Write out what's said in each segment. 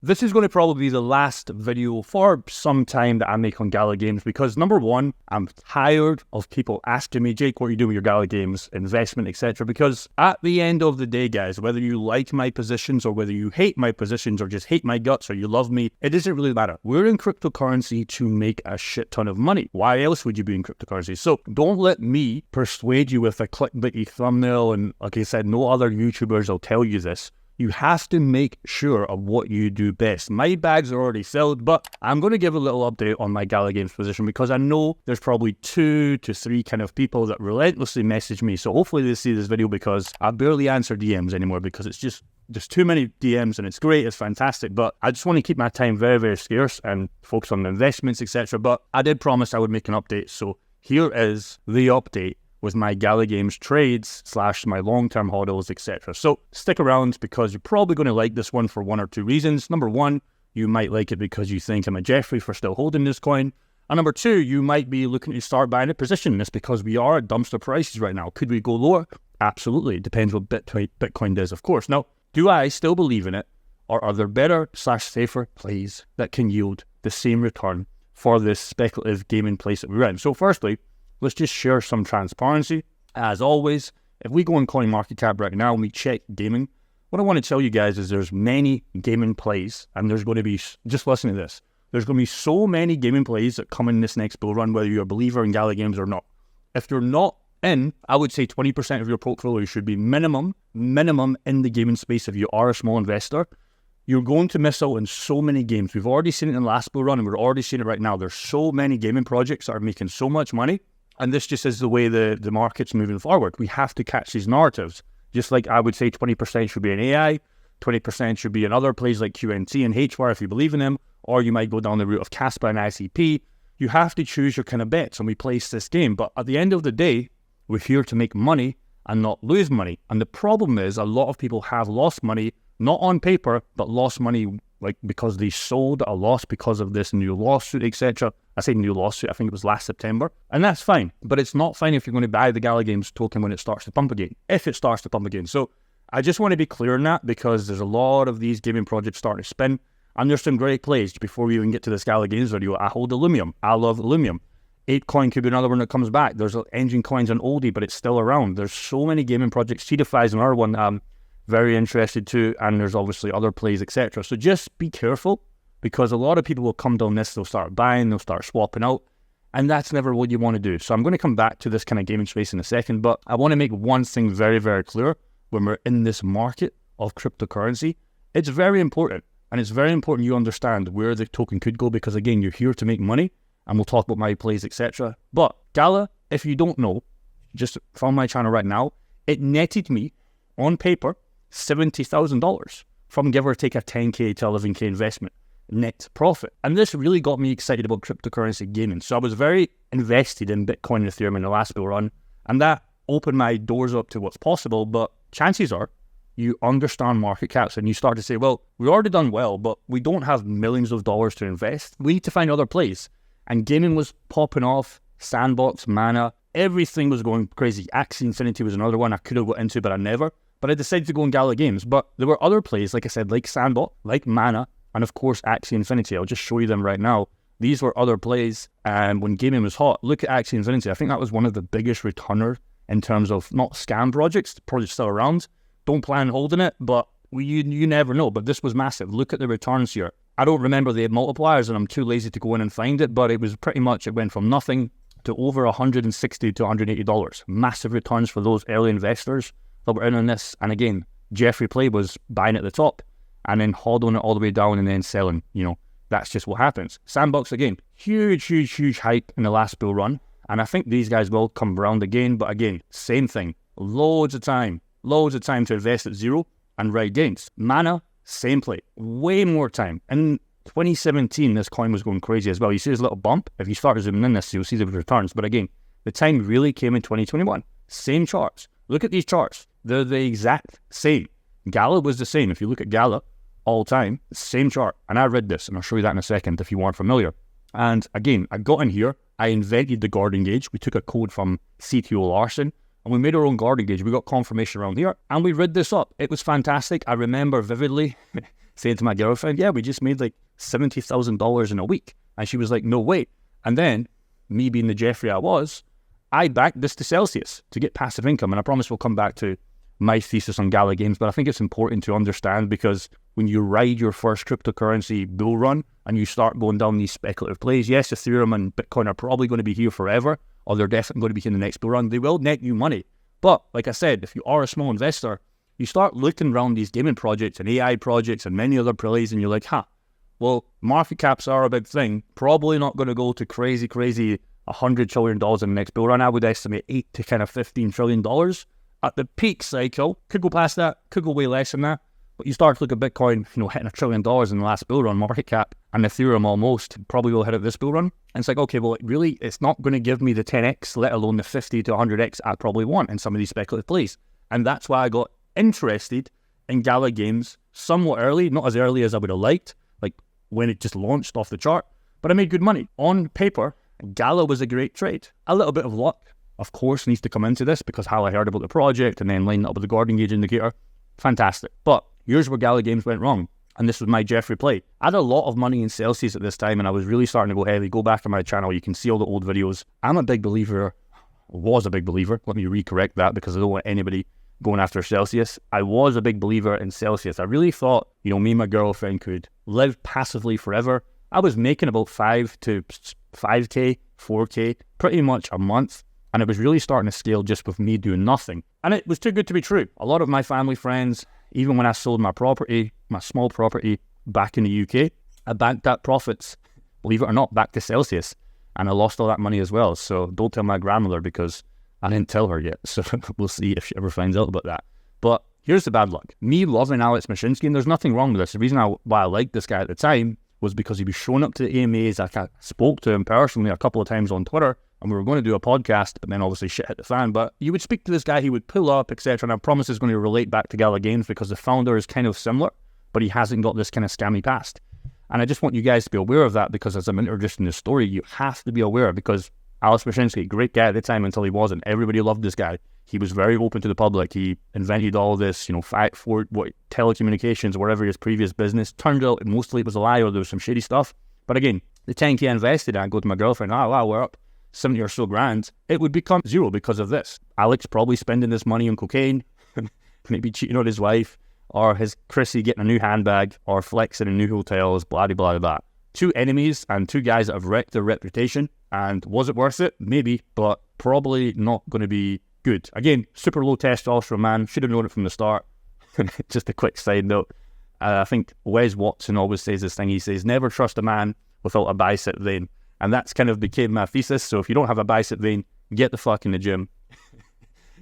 This is going to probably be the last video for some time that I make on Gala Games because number one, I'm tired of people asking me, Jake, what are you doing with your Gala Games investment, etc. Because at the end of the day, guys, whether you like my positions or whether you hate my positions or just hate my guts or you love me, it doesn't really matter. We're in cryptocurrency to make a shit ton of money. Why else would you be in cryptocurrency? So don't let me persuade you with a clickbaity thumbnail and, like I said, no other YouTubers will tell you this. You have to make sure of what you do best. My bags are already filled, but I'm going to give a little update on my Gala Games position because I know there's probably 2 to 3 kind of people that relentlessly message me. So hopefully they see this video because I barely answer DMs anymore because it's just too many DMs and it's great, it's fantastic. But I just want to keep my time very, very scarce and focus on the investments, etc. But I did promise I would make an update. So here is the update with my Gala Games trades / my long-term hodls, etc. So stick around because you're probably going to like this one for 1 or 2 reasons. Number one, you might like it because you think I'm a Jeffrey for still holding this coin. And number two, you might be looking to start buying a position in this because we are at dumpster prices right now. Could we go lower? Absolutely. It depends what Bitcoin does, of course. Now, do I still believe in it? Or are there better / safer plays that can yield the same return for this speculative gaming place that we're in? So firstly, let's just share some transparency. As always, if we go on CoinMarketCap right now and we check gaming, what I want to tell you guys is there's many gaming plays and there's going to be, just listen to this, there's going to be so many gaming plays that come in this next bull run, whether you're a believer in Gala Games or not. If you're not in, I would say 20% of your portfolio should be minimum in the gaming space if you are a small investor. You're going to miss out on so many games. We've already seen it in the last bull run and we're already seeing it right now. There's so many gaming projects that are making so much money. And this just is the way the market's moving forward. We have to catch these narratives. Just like I would say 20% should be in AI, 20% should be in other plays like QNT and HWAR if you believe in them, or you might go down the route of Caspa and ICP. You have to choose your kind of bets and we place this game. But at the end of the day, we're here to make money and not lose money. And the problem is a lot of people have lost money, not on paper, but lost money like because they sold a loss because of this new lawsuit, etc. I say new lawsuit, I think it was last September. And that's fine. But it's not fine if you're going to buy the Gala Games token when it starts to pump again, if it starts to pump again. So I just want to be clear on that because there's a lot of these gaming projects starting to spin. And there's some great plays. Before we even get to this Gala Games video, I hold Illumium. I love Illumium. ApeCoin could be another one that comes back. There's Engine Coins on oldie, but it's still around. There's so many gaming projects. Seedify is another one very interested too, and there's obviously other plays, etc. So just be careful because a lot of people will come down this, they'll start buying, they'll start swapping out, and that's never what you want to do. So I'm going to come back to this kind of gaming space in a second, but I want to make one thing very, very clear. When we're in this market of cryptocurrency, it's very important, and it's very important you understand where the token could go because, again, you're here to make money, and we'll talk about my plays, etc. But Gala, if you don't know, just from my channel right now, it netted me, on paper, $70,000 from give or take a 10K to 11K investment net profit. And this really got me excited about cryptocurrency gaming. So I was very invested in Bitcoin and Ethereum in the last bull run, and that opened my doors up to what's possible. But chances are you understand market caps and you start to say, well, we've already done well, but we don't have millions of dollars to invest. We need to find other plays. And gaming was popping off, Sandbox, Mana, everything was going crazy. Axie Infinity was another one I could have got into, but I never. But I decided to go in Gala Games. But there were other plays, like I said, like Sandbox, like Mana, and of course Axie Infinity. I'll just show you them right now. These were other plays, and when gaming was hot, look at Axie Infinity. I think that was one of the biggest returners in terms of not scam projects. The project's still around. Don't plan on holding it, but you never know. But this was massive. Look at the returns here. I don't remember the multipliers, and I'm too lazy to go in and find it, but it was pretty much, it went from nothing to over $160 to $180. Massive returns for those early investors that were in on this. And again, Jeffrey Play was buying at the top and then hodling it all the way down and then selling. You know, that's just what happens. Sandbox, again, huge hype in the last bull run. And I think these guys will come around again. But again, same thing. Loads of time to invest at zero and ride gains. Mana, same play. Way more time. In 2017, this coin was going crazy as well. You see this little bump. If you start zooming in this, you'll see the returns. But again, the time really came in 2021. Same charts. Look at these charts. They're the exact same. Gala was the same. If you look at Gala, all time, same chart. And I read this, and I'll show you that in a second if you weren't familiar. And again, I got in here. I invented the Gordon gauge. We took a code from CTO Larson, and we made our own Gordon gauge. We got confirmation around here, and we read this up. It was fantastic. I remember vividly saying to my girlfriend, yeah, we just made like $70,000 in a week. And she was like, no way. And then, me being the Jeffrey I was, I backed this to Celsius to get passive income. And I promise we'll come back to my thesis on Gala Games, but I think it's important to understand because when you ride your first cryptocurrency bull run and you start going down these speculative plays, yes, Ethereum and Bitcoin are probably going to be here forever, or they're definitely going to be here in the next bull run. They will net you money. But like I said, if you are a small investor, you start looking around these gaming projects and AI projects and many other plays and you're like, well, market caps are a big thing. Probably not going to go to crazy $100 trillion in the next bull run. I would estimate $8 to kind of $15 trillion at the peak cycle. Could go past that, could go way less than that. But you start to look at Bitcoin, hitting $1 trillion in the last bull run market cap, and Ethereum almost probably will hit it this bull run. And it's like, okay, well, it's not going to give me the 10x, let alone the 50 to 100x I probably want in some of these speculative plays. And that's why I got interested in Gala Games somewhat early, not as early as I would have liked, like when it just launched off the chart, but I made good money. On paper, Gala was a great trade. A little bit of luck, of course, needs to come into this because how I heard about the project and then lined up with the Gordon Gauge indicator, fantastic. But here's where Gala Games went wrong. And this was my Jeffrey play. I had a lot of money in Celsius at this time and I was really starting to go heavy. Go back to my channel, you can see all the old videos. I'm a big believer, was a big believer. Let me recorrect that because I don't want anybody going after Celsius. I was a big believer in Celsius. I really thought, me and my girlfriend could live passively forever. I was making about 5K, 4K, pretty much a month. And it was really starting to scale just with me doing nothing. And it was too good to be true. A lot of my family friends, even when I sold my property, my small property back in the UK, I banked that profits, believe it or not, back to Celsius. And I lost all that money as well. So don't tell my grandmother because I didn't tell her yet. So we'll see if she ever finds out about that. But here's the bad luck. Me loving Alex Mashinsky, and there's nothing wrong with this. The reason why I liked this guy at the time was because he was showing up to the AMAs. I spoke to him personally a couple of times on Twitter, and we were going to do a podcast, but then obviously shit hit the fan. But you would speak to this guy, he would pull up, etc. And I promise it's going to relate back to Gala Games because the founder is kind of similar, but he hasn't got this kind of scammy past. And I just want you guys to be aware of that because as I'm introducing the story, you have to be aware because Alex Mashinsky, great guy at the time until he wasn't. Everybody loved this guy. He was very open to the public. He invented all this, telecommunications, whatever his previous business. Turned out mostly it was a lie or there was some shady stuff. But again, the 10K I invested, I go to my girlfriend, wow, we're up 70 or so grand. It would become zero because of this. Alex probably spending this money on cocaine, maybe cheating on his wife, or his Chrissy getting a new handbag, or flexing in new hotels, blah, blah, blah. Two enemies and two guys that have wrecked their reputation. And was it worth it? Maybe, but probably not going to be good. Again, super low testosterone man. Should have known it from the start. Just a quick side note. I think Wes Watson always says this thing. He says, never trust a man without a bicep vein. And that's kind of became my thesis. So if you don't have a bicep vein, get the fuck in the gym.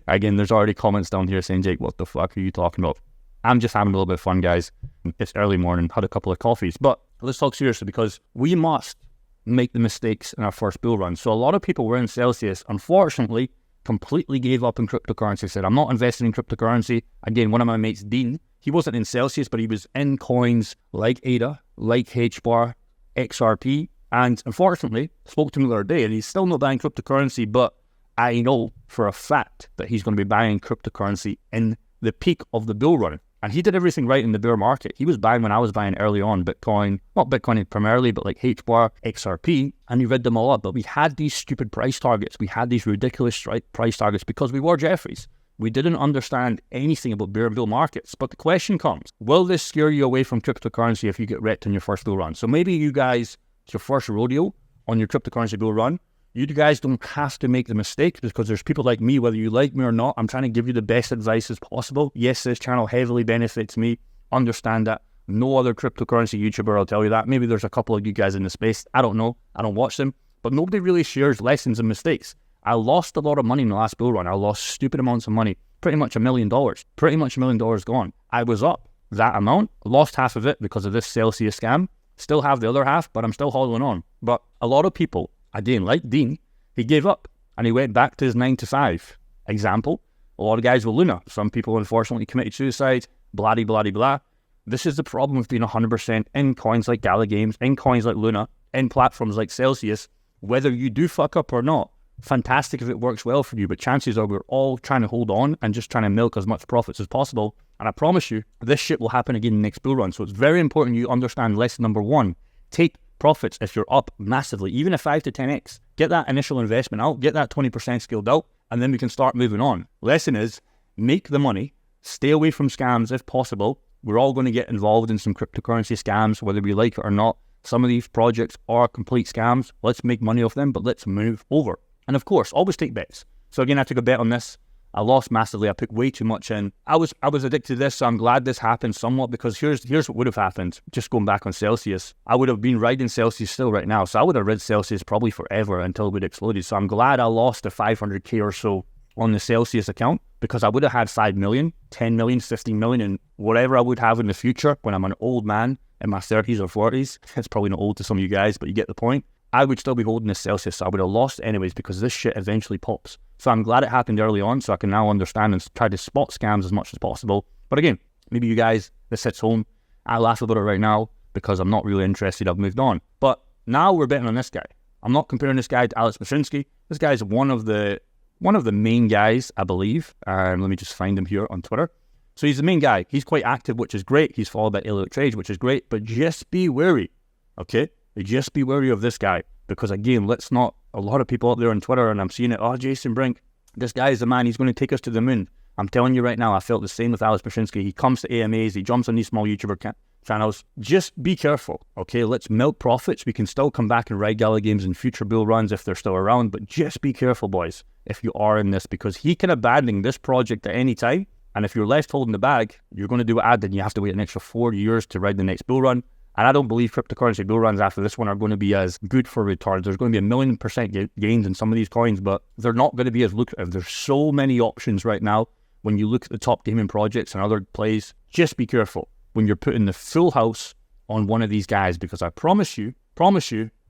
Again, there's already comments down here saying, Jake, what the fuck are you talking about? I'm just having a little bit of fun, guys. It's early morning, had a couple of coffees. But let's talk seriously because we must make the mistakes in our first bull run. So a lot of people were in Celsius, unfortunately, completely gave up in cryptocurrency, said, I'm not investing in cryptocurrency. Again, one of my mates, Dean, he wasn't in Celsius, but he was in coins like ADA, like HBAR, XRP, and unfortunately, spoke to him the other day, and he's still not buying cryptocurrency, but I know for a fact that he's going to be buying cryptocurrency in the peak of the bull run. And he did everything right in the bear market. He was buying when I was buying early on Bitcoin, not Bitcoin primarily, but like HBAR, XRP, and he read them all up. But we had these stupid price targets. We had these ridiculous price targets because we were Jeffries. We didn't understand anything about bear and bull markets. But the question comes, will this scare you away from cryptocurrency if you get wrecked in your first bull run? So maybe you guys, it's your first rodeo on your cryptocurrency bull run. You guys don't have to make the mistakes because there's people like me, whether you like me or not, I'm trying to give you the best advice as possible. Yes, this channel heavily benefits me. Understand that. No other cryptocurrency YouTuber will tell you that. Maybe there's a couple of you guys in the space. I don't know. I don't watch them. But nobody really shares lessons and mistakes. I lost a lot of money in the last bull run. I lost stupid amounts of money. Pretty much $1 million. Pretty much $1 million gone. I was up that amount. Lost half of it because of this Celsius scam. Still have the other half, but I'm still holding on. But a lot of people, again, like Dean, he gave up and he went back to his 9 to 5. Example, a lot of guys with Luna. Some people unfortunately committed suicide, blah, blah, blah, blah. This is the problem with being 100% in coins like Gala Games, in coins like Luna, in platforms like Celsius. Whether you do fuck up or not, fantastic if it works well for you, but chances are we're all trying to hold on and just trying to milk as much profits as possible. And I promise you, this shit will happen again in the next bull run. So it's very important you understand lesson number one. Take profits if you're up massively, even a 5 to 10x. Get that initial investment out, get that 20% scaled out, and then we can start moving on. Lesson is, make the money, stay away from scams if possible. We're all going to get involved in some cryptocurrency scams, whether we like it or not. Some of these projects are complete scams. Let's make money off them, but let's move over. And of course, always take bets. So again, I took a bet on this. I lost massively. I put way too much in. I was addicted to this, so I'm glad this happened somewhat, because here's what would have happened. Just going back on Celsius, I would have been riding Celsius still right now. So I would have rid Celsius probably forever until it would exploded. So I'm glad I lost the 500k or so on the Celsius account, because I would have had 5 million, 10 million, 15 million, and whatever I would have in the future when I'm an old man in my 30s or 40s. It's probably not old to some of you guys, but you get the point. I would still be holding this Celsius, so I would have lost anyways, because this shit eventually pops. So I'm glad it happened early on, so I can now understand and try to spot scams as much as possible. But again, maybe you guys, this hits home. I laugh about it right now because I'm not really interested. I've moved on. But now we're betting on this guy. I'm not comparing this guy to Alex Mashinsky. This guy is one of the main guys, I believe. Let me just find him here on Twitter. So he's the main guy. He's quite active, which is great. He's followed by Elliot Trades, which is great. But just be wary, okay? Just be wary of this guy. Because again, a lot of people out there on Twitter, and I'm seeing it, oh, Jason Brink, this guy is the man, he's going to take us to the moon. I'm telling you right now, I felt the same with Alex Mashinsky. He comes to AMAs, he jumps on these small YouTuber channels. Just be careful, okay? Let's milk profits. We can still come back and ride Gala games in future bull runs if they're still around, but just be careful, boys, if you are in this, because he can abandon this project at any time, and if you're left holding the bag, you're going to do what I did, and you have to wait an extra 4 years to ride the next bull run. And I don't believe cryptocurrency bull runs after this one are going to be as good for returns. There's going to be 1,000,000% gains in some of these coins, but they're not going to be as lucrative. There's so many options right now. When you look at the top gaming projects and other plays, just be careful when you're putting the full house on one of these guys, because I promise you,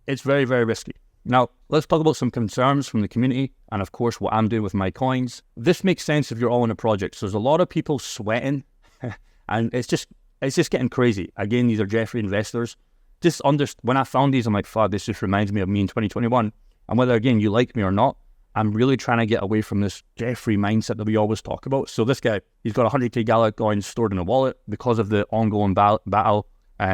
it's very, very risky. Now, let's talk about some concerns from the community and, of course, what I'm doing with my coins. This makes sense if you're all in a project. So there's a lot of people sweating, and it's just getting crazy. Again, these are Jeffrey investors. When I found these, I'm like, fuck, this just reminds me of me in 2021. And whether, again, you like me or not, I'm really trying to get away from this Jeffrey mindset that we always talk about. So this guy, he's got 100k Gala coins stored in a wallet because of the ongoing battle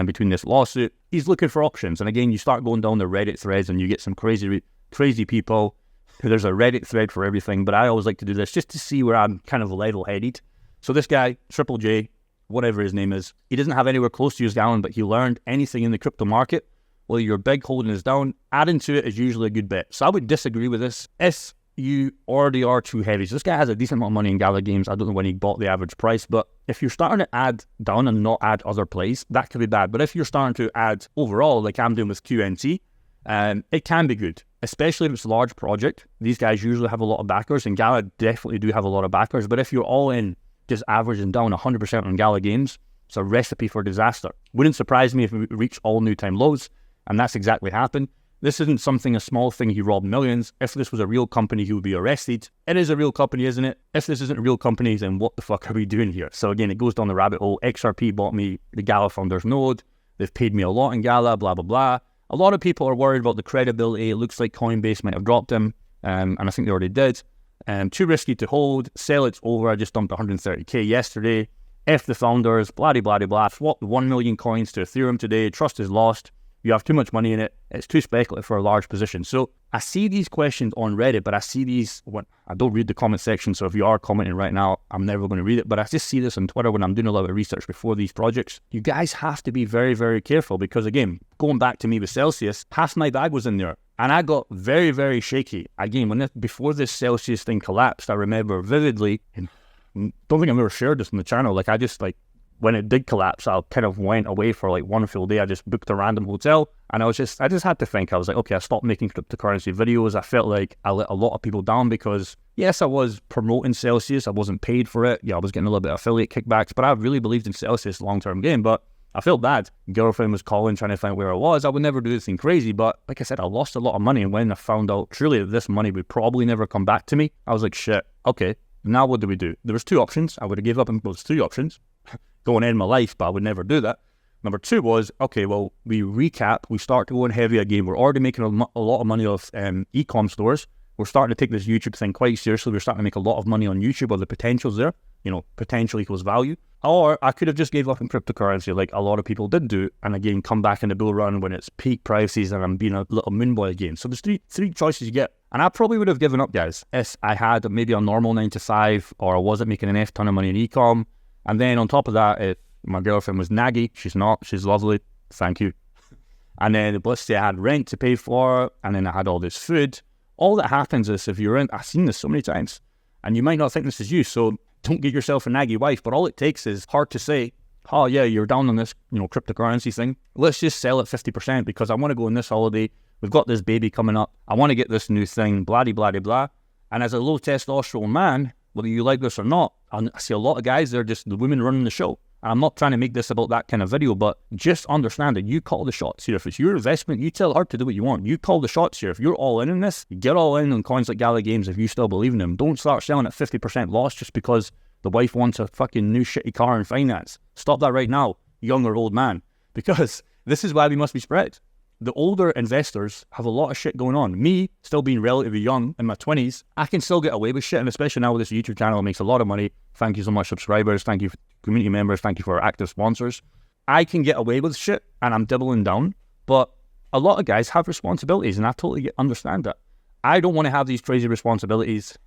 between this lawsuit. He's looking for options. And again, you start going down the Reddit threads and you get some crazy people. There's a Reddit thread for everything. But I always like to do this just to see where I'm kind of level-headed. So this guy, Triple J, whatever his name is, he doesn't have anywhere close to his gallon, but he learned anything in the crypto market, whether you're big holding is down, adding to it is usually a good bet. So I would disagree with this if you already are too heavy. So this guy has a decent amount of money in Gala games. I don't know when he bought the average price, but if you're starting to add down and not add other plays, that could be bad. But if you're starting to add overall, like I'm doing with QNT, it can be good, especially if it's a large project. These guys usually have a lot of backers, and Gala definitely do have a lot of backers. But if you're all in, just averaging down 100% on Gala games, it's a recipe for disaster. Wouldn't surprise me if we reach all new time lows, and that's exactly happened. This isn't a small thing, he robbed millions. If this was a real company, he would be arrested. It is a real company, isn't it? If this isn't a real company, then what the fuck are we doing here? So again, it goes down the rabbit hole. XRP bought me the Gala Founders node. They've paid me a lot in Gala, blah, blah, blah. A lot of people are worried about the credibility. It looks like Coinbase might have dropped him, and I think they already did. Too risky to hold. Sell, it's over. I just dumped 130k yesterday. F the founders, blah, blah, blah, blah. Swapped 1 million coins to Ethereum today. Trust is lost. You have too much money in it. It's too speculative for a large position. So I see these questions on Reddit, but I see these when I don't read the comment section. So if you are commenting right now, I'm never going to read it. But I just see this on Twitter when I'm doing a lot of research before these projects. You guys have to be very, very careful, because again, going back to me with Celsius, half my bag was in there. And I got very, very shaky. Again, before this Celsius thing collapsed, I remember vividly, and don't think I've ever shared this on the channel, when it did collapse, I kind of went away for like one full day. I just booked a random hotel, and I just had to think. I was like, okay, I stopped making cryptocurrency videos. I felt like I let a lot of people down because, yes, I was promoting Celsius. I wasn't paid for it. Yeah, I was getting a little bit of affiliate kickbacks, but I really believed in Celsius long-term game. But I felt bad. Girlfriend was calling, trying to find where I was. I would never do anything crazy, but like I said, I lost a lot of money. And when I found out truly that this money would probably never come back to me, I was like, shit, okay, now what do we do? There was two options. I would have gave up on those three options. Go and end my life, but I would never do that. Number two was, okay, well, we recap, we start going heavy again. We're already making a lot of money off e-com stores. We're starting to take this YouTube thing quite seriously. We're starting to make a lot of money on YouTube, or the potential's there. Potential equals value. Or I could have just gave up in cryptocurrency like a lot of people did do, and again, come back in the bull run when it's peak prices and I'm being a little moon boy again. So there's three choices you get. And I probably would have given up, guys, if I had maybe a normal 9 to 5 or I wasn't making an F ton of money in e-com. And then on top of that, if my girlfriend was naggy, she's not, she's lovely, thank you. And then let's say I had rent to pay for, and then I had all this food. All that happens is if you're in, I've seen this so many times, and you might not think this is you, so don't get yourself a naggy wife, but all it takes is hard to say, oh yeah, you're down on this, cryptocurrency thing. Let's just sell it 50% because I want to go on this holiday. We've got this baby coming up. I want to get this new thing, blah, blah, blah, blah. And as a low testosterone man, whether you like this or not, I see a lot of guys, they're just the women running the show. And I'm not trying to make this about that kind of video, but just understand that you call the shots here. If it's your investment, you tell her to do what you want. You call the shots here. If you're all in this, you get all in on coins like Gala Games if you still believe in them. Don't start selling at 50% loss just because the wife wants a fucking new shitty car and finance. Stop that right now, young or old man, because this is why we must be spread. The older investors have a lot of shit going on. Me, still being relatively young in my 20s, I can still get away with shit, and especially now with this YouTube channel, it makes a lot of money. Thank you so much, subscribers. Thank you, community members. Thank you for our active sponsors. I can get away with shit, and I'm doubling down, but a lot of guys have responsibilities, and I totally understand that. I don't want to have these crazy responsibilities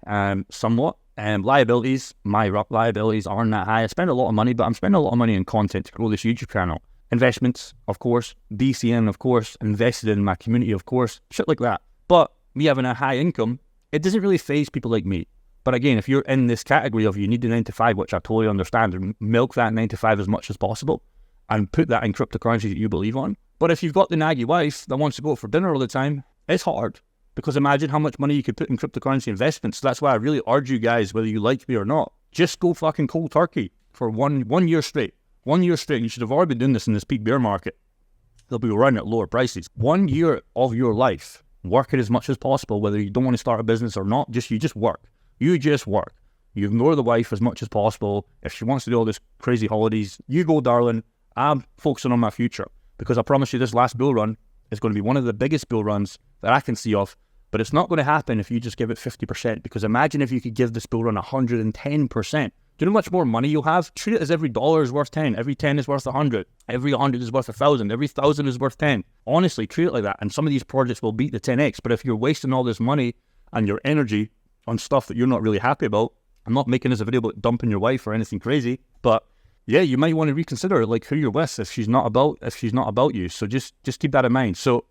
somewhat. Liabilities, my liabilities aren't that high. I spend a lot of money, but I'm spending a lot of money on content to grow this YouTube channel. Investments, of course, BCN, of course, invested in my community, of course, shit like that. But me having a high income, it doesn't really faze people like me. But again, if you're in this category of you need the 9 to 5, which I totally understand, milk that 9 to 5 as much as possible and put that in cryptocurrency that you believe on. But if you've got the naggy wife that wants to go for dinner all the time, it's hard. Because imagine how much money you could put in cryptocurrency investments. That's why I really urge you guys, whether you like me or not, just go fucking cold turkey for one year straight. 1 year straight. You should have already been doing this in this peak bear market. They'll be running at lower prices. 1 year of your life, work it as much as possible, whether you don't want to start a business or not. You just work. You just work. You ignore the wife as much as possible. If she wants to do all this crazy holidays, you go, darling. I'm focusing on my future. Because I promise you this last bull run is going to be one of the biggest bull runs that I can see of. But it's not going to happen if you just give it 50%. Because imagine if you could give this bull run 110%. Do you know how much more money you'll have? Treat it as every dollar is worth 10. Every 10 is worth 100. Every 100 is worth 1,000. Every 1,000 is worth 10. Honestly, treat it like that. And some of these projects will beat the 10x. But if you're wasting all this money and your energy on stuff that you're not really happy about, I'm not making this a video about dumping your wife or anything crazy. But yeah, you might want to reconsider like who you're with if she's not about you. So just keep that in mind. So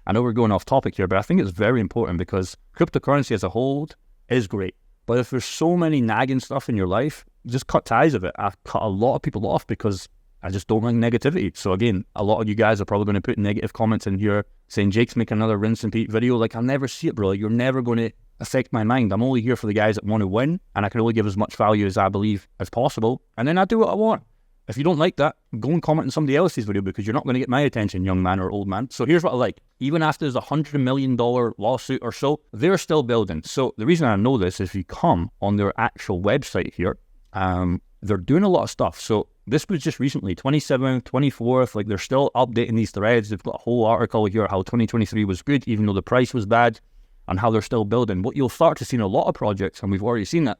I know we're going off topic here, but I think it's very important because cryptocurrency as a whole is great. But if there's so many nagging stuff in your life, just cut ties of it. I've cut a lot of people off because I just don't like negativity. So again, a lot of you guys are probably going to put negative comments in here saying Jake's making another rinse and repeat video. Like, I'll never see it, bro. You're never going to affect my mind. I'm only here for the guys that want to win, and I can only give as much value as I believe as possible. And then I do what I want. If you don't like that, go and comment on somebody else's video because you're not going to get my attention, young man or old man. So here's what I like. Even after there's $100 million lawsuit or so, they're still building. So the reason I know this is if you come on their actual website here, they're doing a lot of stuff. So this was just recently, 27th, 24th, like they're still updating these threads. They've got a whole article here how 2023 was good, even though the price was bad, and how they're still building. What you'll start to see in a lot of projects, and we've already seen that,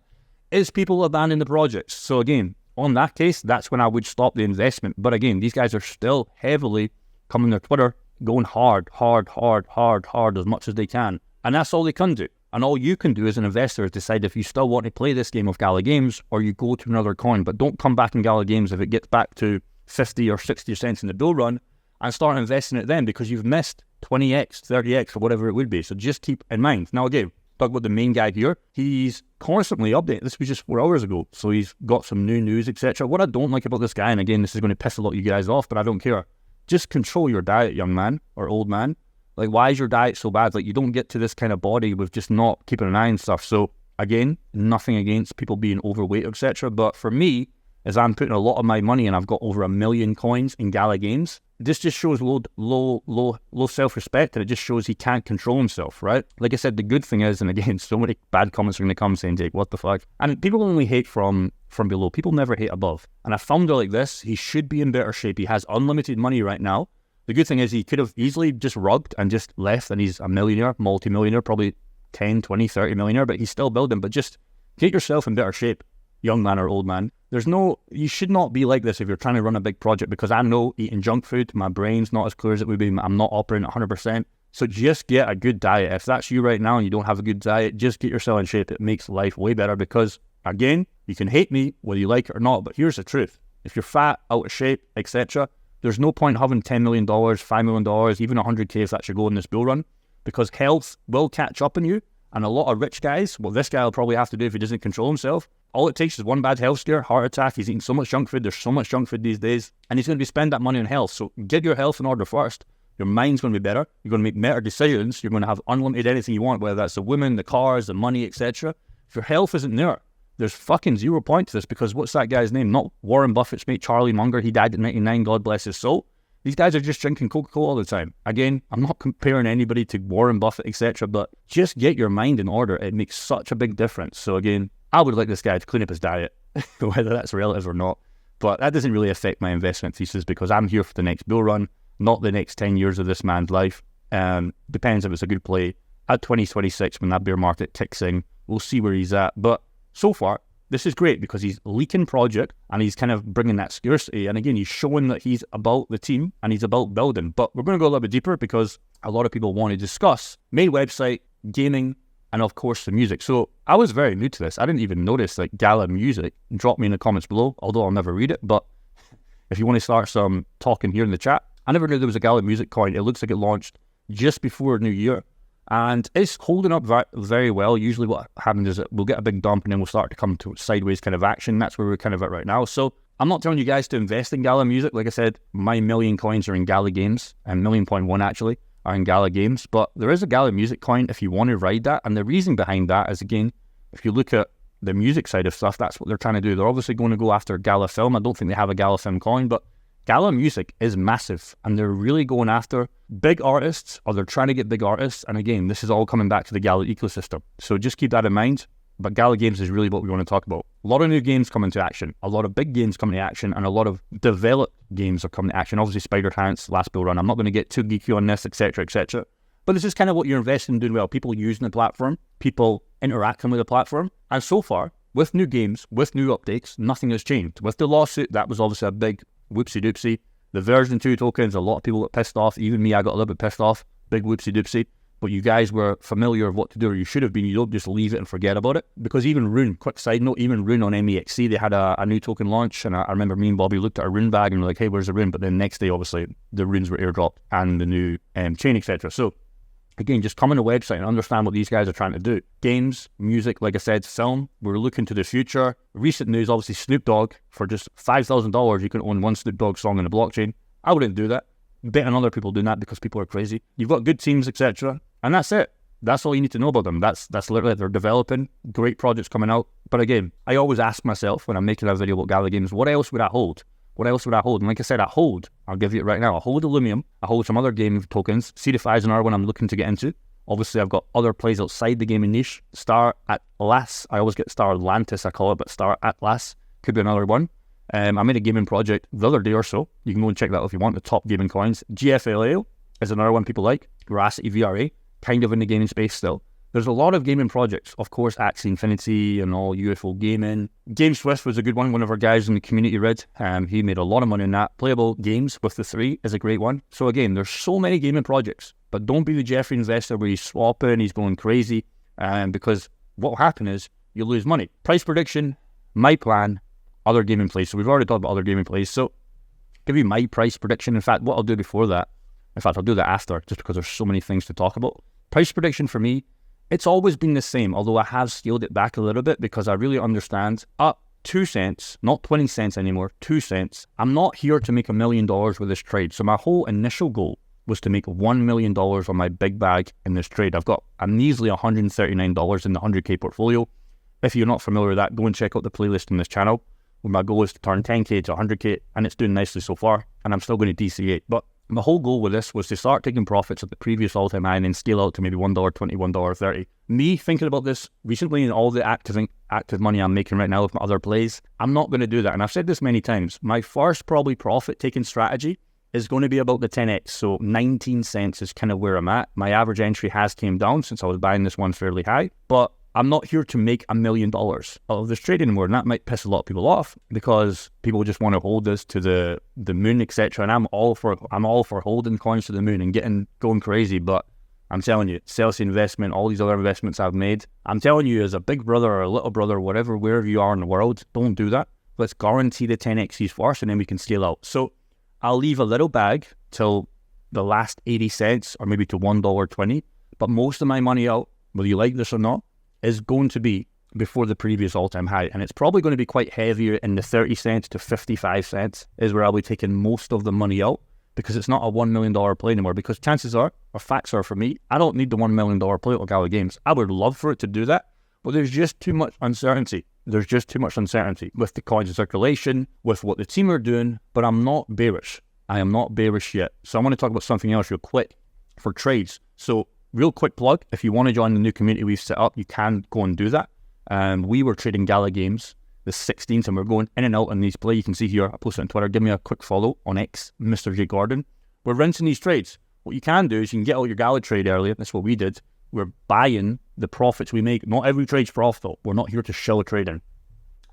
is people abandoning the projects. So again, on that case, that's when I would stop the investment. But again, these guys are still heavily coming to Twitter, going hard as much as they can. And that's all they can do. And all you can do as an investor is decide if you still want to play this game of Gala Games or you go to another coin. But don't come back in Gala Games if it gets back to 50 or 60 cents in the bull run and start investing it then because you've missed 20x, 30x or whatever it would be. So just keep in mind. Now again, talk about the main guy here. He's constantly updating. This was just 4 hours ago. So he's got some new news, etc. What I don't like about this guy, and again, this is going to piss a lot of you guys off, but I don't care. Just control your diet, young man or old man. Like, why is your diet so bad? Like, you don't get to this kind of body with just not keeping an eye on stuff. So again, nothing against people being overweight, etc. But for me, as I'm putting a lot of my money and I've got over 1 million coins in Gala Games, this just shows low self-respect, and it just shows he can't control himself, right? Like I said, the good thing is, and again, so many bad comments are going to come saying, Jake, what the fuck? And people only hate from below. People never hate above. And a founder like this, he should be in better shape. He has unlimited money right now. The good thing is he could have easily just rugged and just left, and he's a millionaire, multi-millionaire, probably 10, 20, 30 millionaire, but he's still building. But just get yourself in better shape. young man or old man. You should not be like this if you're trying to run a big project, because I know eating junk food, my brain's not as clear as it would be. I'm not operating at 100%. So just get a good diet. If that's you right now and you don't have a good diet, just get yourself in shape. It makes life way better because, again, you can hate me whether you like it or not, but here's the truth. If you're fat, out of shape, etc., there's no point having $10 million, $5 million, even 100K if that's your goal in this bull run, because health will catch up on you. And a lot of rich guys, what this guy will probably have to do if he doesn't control himself, all it takes is one bad health scare, heart attack. He's eating so much junk food. There's so much junk food these days. And he's going to be spending that money on health. So get your health in order first. Your mind's going to be better. You're going to make better decisions. You're going to have unlimited anything you want, whether that's the women, the cars, the money, etc. If your health isn't there, there's fucking 0 point to this, because what's that guy's name? Not Warren Buffett's mate, Charlie Munger. He died at 99, God bless his soul. These guys are just drinking Coca-Cola all the time. Again, I'm not comparing anybody to Warren Buffett, etc., but just get your mind in order. It makes such a big difference. So again, I would like this guy to clean up his diet, whether that's relative or not. But that doesn't really affect my investment thesis, because I'm here for the next bull run, not the next 10 years of this man's life. Depends if it's a good play. At 2026, when that bear market kicks in, we'll see where he's at. But so far, this is great because he's leaking project and he's kind of bringing that scarcity. And again, he's showing that he's about the team and he's about building. But we're going to go a little bit deeper because a lot of people want to discuss main website, gaming, and of course the music. So I was very new to this. I didn't even notice like Gala Music. Drop me in the comments below, although I'll never read it. But if you want to start some talking here in the chat, I never knew there was a Gala Music coin. It looks like it launched just before New Year. And it's holding up very well. Usually what happens is that we'll get a big dump and then we'll start to come to sideways kind of action. That's where we're kind of at right now. So I'm not telling you guys to invest in Gala Music. Like I said, my million coins are in Gala Games, and 1,000,000.1 actually are in Gala Games. But there is a Gala Music coin if you want to ride that. And the reason behind that is, again, if you look at the music side of stuff, that's what they're trying to do. They're obviously going to go after Gala Film. I don't think they have a Gala Film coin, but Gala Music is massive, and they're really going after big artists, or they're trying to get big artists. And again, this is all coming back to the Gala ecosystem. So just keep that in mind. But Gala Games is really what we want to talk about. A lot of new games come into action, a lot of big games come into action, and a lot of developed games are coming to action. Obviously, Spider Tant's last bull run. I'm not going to get too geeky on this, etc., etc. But this is kind of what you're investing in doing well. People using the platform, people interacting with the platform. And so far, with new games, with new updates, nothing has changed. With the lawsuit, that was obviously a big whoopsie doopsie. The version 2 tokens, a lot of people got pissed off. Even me, I got a little bit pissed off. Big whoopsie doopsie. But you guys were familiar of what to do, or you should have been. You don't just leave it and forget about it. Because even Rune, quick side note, even Rune on MEXC, they had a new token launch. And I remember me and Bobby looked at our Rune bag and were like, hey, where's the Rune? But then next day, obviously, the Runes were airdropped and the new chain, etc. So again, just come on the website and understand what these guys are trying to do. Games, music, like I said, film. We're looking to the future. Recent news, obviously, Snoop Dogg. For just $5,000, you can own one Snoop Dogg song in the blockchain. I wouldn't do that. Bet on other people doing that because people are crazy. You've got good teams, etc. And that's it. That's all you need to know about them. That's literally, they're developing great projects coming out. But again, I always ask myself when I'm making a video about Gala Games, what else would I hold? What else would I hold? And like I said, I'll give you it right now. I hold Illumium. I hold some other game tokens. CDFI is another one I'm looking to get into. Obviously, I've got other plays outside the gaming niche. Star Atlas. I always get Star Atlantis, I call it, but Star Atlas could be another one. I made a gaming project the other day or so. You can go and check that out if you want, the top gaming coins. GFLAO is another one people like. Veracity VRA, kind of in the gaming space still. There's a lot of gaming projects. Of course, Axie Infinity and all UFO gaming. Game Swift was a good one. One of our guys in the community read. He made a lot of money in that. Playable Games with the 3 is a great one. So again, there's so many gaming projects. But don't be the Jeffrey investor where he's swapping, he's going crazy. Because what will happen is you'll lose money. Price prediction, my plan, other gaming plays. So we've already talked about other gaming plays. So give you my price prediction. In fact, what I'll do before that, in fact, I'll do that after, just because there's so many things to talk about. Price prediction for me, it's always been the same, although I have scaled it back a little bit because I really understand up 2 cents, not 20 cents anymore, 2 cents. I'm not here to make $1 million with this trade. So my whole initial goal was to make $1 million on my big bag in this trade. I've got a measly $139 in the 100K portfolio. If you're not familiar with that, go and check out the playlist on this channel, where my goal is to turn 10K to 100K, and it's doing nicely so far, and I'm still going to DC8. But my whole goal with this was to start taking profits at the previous all-time high and then scale out to maybe $1.20, $1.30. Me thinking about this recently and all the active money I'm making right now with my other plays, I'm not going to do that. And I've said this many times. My first probably profit-taking strategy is going to be about the 10x. So 19 cents is kind of where I'm at. My average entry has came down since I was buying this one fairly high. But I'm not here to make $1 million out of this trade anymore. And that might piss a lot of people off because people just want to hold this to the moon, etc. And I'm all for holding coins to the moon and going crazy. But I'm telling you, Celsius investment, all these other investments I've made, I'm telling you, as a big brother or a little brother, wherever you are in the world, don't do that. Let's guarantee the 10x's first, and then we can scale out. So I'll leave a little bag till the last 80 cents or maybe to $1.20. But most of my money out, whether you like this or not, is going to be before the previous all-time high. And it's probably going to be quite heavier in the 30 cents to 55 cents is where I'll be taking most of the money out, because it's not a $1 million play anymore. Because chances are, or facts are for me, I don't need the $1 million play at Gala Games. I would love for it to do that, but there's just too much uncertainty. There's just too much uncertainty with the coins in circulation, with what the team are doing, but I'm not bearish. I am not bearish yet. So I want to talk about something else real quick for trades. So real quick plug, if you want to join the new community we've set up, you can go and do that. We were trading Gala Games the 16th, and we're going in and out on these play. You can see here, I posted on Twitter. Give me a quick follow on X, Mr. J Gordon. We're rinsing these trades. What you can do is you can get out your Gala trade earlier. That's what we did. We're buying the profits we make. Not every trade's profitable. We're not here to shill a trade in.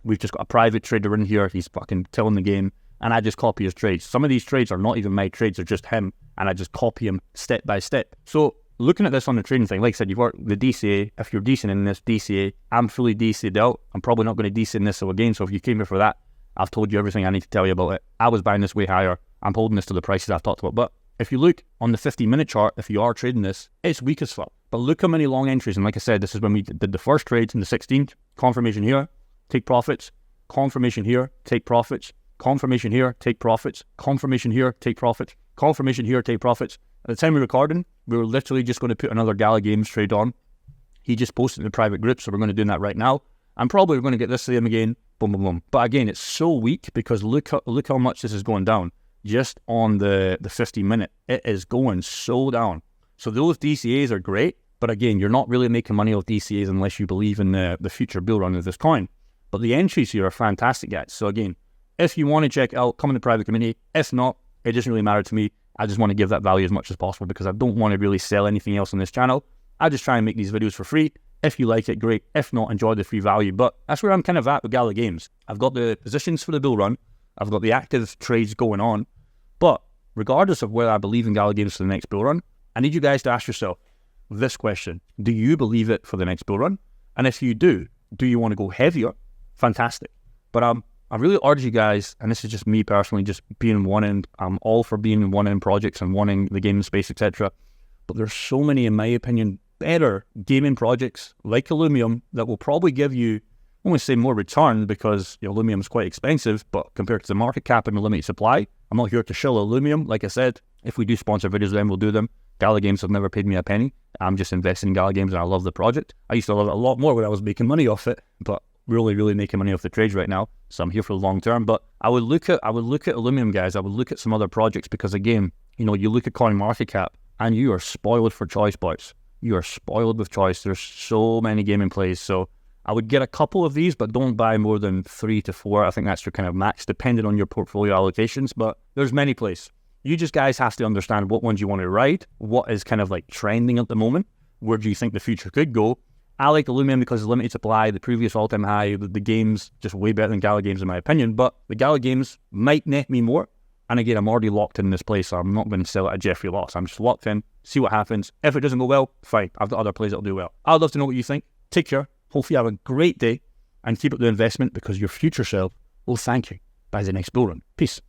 We've just got a private trader in here. He's fucking killing the game, and I just copy his trades. Some of these trades are not even my trades. They're just him, and I just copy him step by step. So looking at this on the trading thing, like I said, you've got the DCA. If you're decent in this DCA, I'm fully DCA'd out. I'm probably not going to DC in this again. So if you came here for that, I've told you everything I need to tell you about it. I was buying this way higher. I'm holding this to the prices I've talked about. But if you look on the 50-minute chart, if you are trading this, it's weak as fuck. But look how many long entries. And like I said, this is when we did the first trades in the 16th. Confirmation here, take profits. Confirmation here, take profits. Confirmation here, take profits. Confirmation here, take profits. Confirmation here, take profits. At the time we're recording, we were literally just going to put another Gala Games trade on. He just posted in the private group, so we're going to do that right now. I'm probably going to get this same again. Boom, boom, boom. But again, it's so weak because look how much this is going down. Just on the 50-minute, it is going so down. So those DCAs are great, but again, you're not really making money off DCAs unless you believe in the future bull run of this coin. But the entries here are fantastic, guys. So again, if you want to check out, come in the private community. If not, it doesn't really matter to me. I just want to give that value as much as possible because I don't want to really sell anything else on this channel. I just try and make these videos for free. If you like it, great. If not, enjoy the free value. But that's where I'm kind of at with Gala Games. I've got the positions for the bull run. I've got the active trades going on. But regardless of whether I believe in Gala Games for the next bull run, I need you guys to ask yourself this question. Do you believe it for the next bull run? And if you do you want to go heavier? Fantastic. But I really urge you guys, and this is just me personally, just being one end. I'm all for being in one end projects and wanting the gaming space, etc. But there's so many, in my opinion, better gaming projects like Illumium that will probably give you, I won't say more return because Illumium is quite expensive, but compared to the market cap and the limited supply, I'm not here to shill Illumium. Like I said, if we do sponsor videos, then we'll do them. Gala Games have never paid me a penny. I'm just investing in Gala Games and I love the project. I used to love it a lot more when I was making money off it, but really making money off the trades right now. So I'm here for the long term. But I would look at Illumium, guys. I would look at some other projects because again, you look at coin market cap and you are spoiled for choice, boys. You are spoiled with choice. There's so many gaming plays. So I would get a couple of these, but don't buy more than 3 to 4. I think that's your kind of max, depending on your portfolio allocations. But there's many plays. You just guys have to understand what ones you want to ride, what is kind of like trending at the moment, where do you think the future could go. I like Illumium because it's limited supply, the previous all-time high, the game's just way better than Gala Games in my opinion, but the Gala Games might net me more. And again, I'm already locked in this place, so I'm not going to sell it at Jeffrey loss. I'm just locked in, see what happens. If it doesn't go well, fine. I've got other plays that'll do well. I'd love to know what you think. Take care. Hopefully you have a great day and keep up the investment because your future self will thank you by the next bull run. Peace.